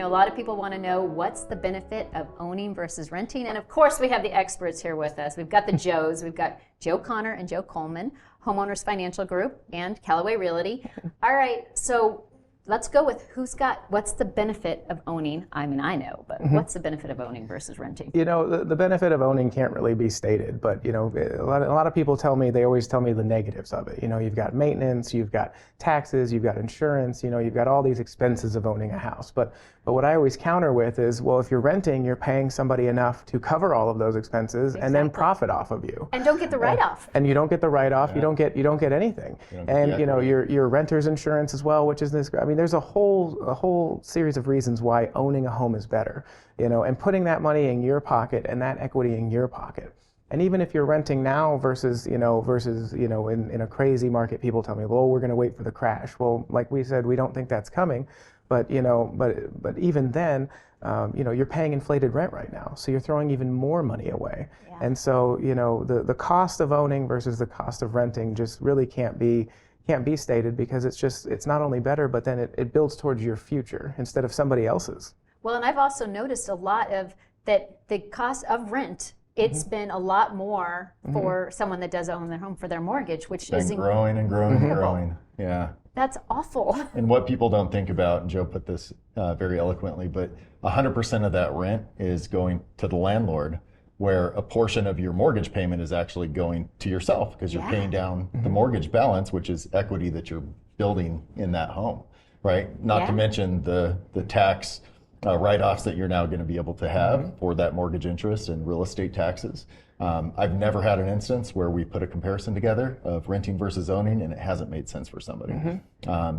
know a lot of people want to know what's the benefit of owning versus renting. And of course, we have the experts here with us. We've got the Joes. We've got Joe Connor and Joe Coleman, Homeowners Financial Group and Callaway Realty. All right, so let's go with what's the benefit of owning? I mean, I know, but what's the benefit of owning versus renting? You know, the benefit of owning can't really be stated, but you know, a lot of people they always tell me the negatives of it. You know, you've got maintenance, you've got taxes, you've got insurance, you know, you've got all these expenses of owning a house. But what I always counter with is, well, if you're renting, you're paying somebody enough to cover all of those expenses and then profit off of you. And don't get the write-off. And you don't get the write-off. You don't get anything. And you know, your renter's insurance as well, which is this. I mean, there's a whole series of reasons why owning a home is better. You know, and putting that money in your pocket and that equity in your pocket. And even if you're renting now versus in a crazy market, people tell me, well, we're going to wait for the crash. Well, like we said, we don't think that's coming. But you know, but even then, you know, you're paying inflated rent right now, so you're throwing even more money away. Yeah. And so, you know, the cost of owning versus the cost of renting just really can't be stated, because it's not only better, but then it builds towards your future instead of somebody else's. Well, and I've also noticed a lot of that the cost of rent. It's been a lot more for someone that does own their home for their mortgage, which is growing and growing and growing. Yeah. That's awful. And what people don't think about, and Joe put this very eloquently, but 100% of that rent is going to the landlord, where a portion of your mortgage payment is actually going to yourself, because you're paying down the mortgage balance, which is equity that you're building in that home, right? Not to mention the tax write-offs that you're now going to be able to have for that mortgage interest and real estate taxes. I've never had an instance where we put a comparison together of renting versus owning and it hasn't made sense for somebody.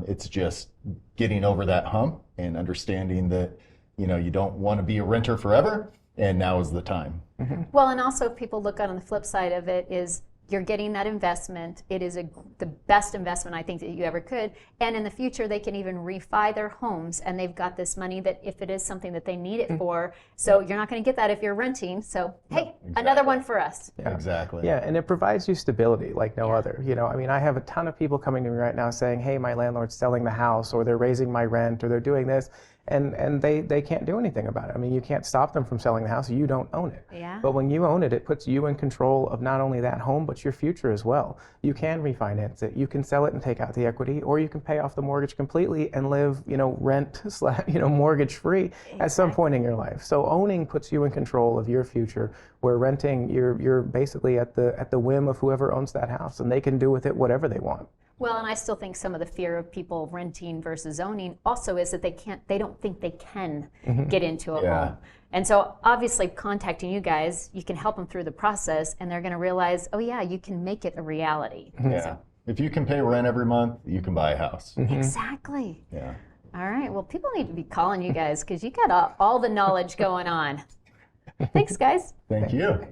It's just getting over that hump and understanding that, you know, you don't want to be a renter forever, and now is the time. Well, and also if people look on the flip side of it is you're getting that investment. It is the best investment I think that you ever could. And in the future, they can even refi their homes, and they've got this money that if it is something that they need it for. So you're not going to get that if you're renting. So, hey, another one for us. Yeah. Exactly. Yeah, and it provides you stability like no other. You know, I mean, I have a ton of people coming to me right now saying, hey, my landlord's selling the house, or they're raising my rent, or they're doing this. And they can't do anything about it. I mean, you can't stop them from selling the house. You don't own it. Yeah. But when you own it, it puts you in control of not only that home, but your future as well. You can refinance it. You can sell it and take out the equity, or you can pay off the mortgage completely and live, you know, mortgage free at some point in your life. So owning puts you in control of your future, where renting, you're basically at the whim of whoever owns that house, and they can do with it whatever they want. Well, and I still think some of the fear of people renting versus owning also is that they don't think they can get into a home. And so obviously contacting you guys, you can help them through the process, and they're going to realize, oh yeah, you can make it a reality. Yeah. So, if you can pay rent every month, you can buy a house. exactly. Yeah. All right. Well, people need to be calling you guys because you got all the knowledge going on. Thanks, guys. Thank you.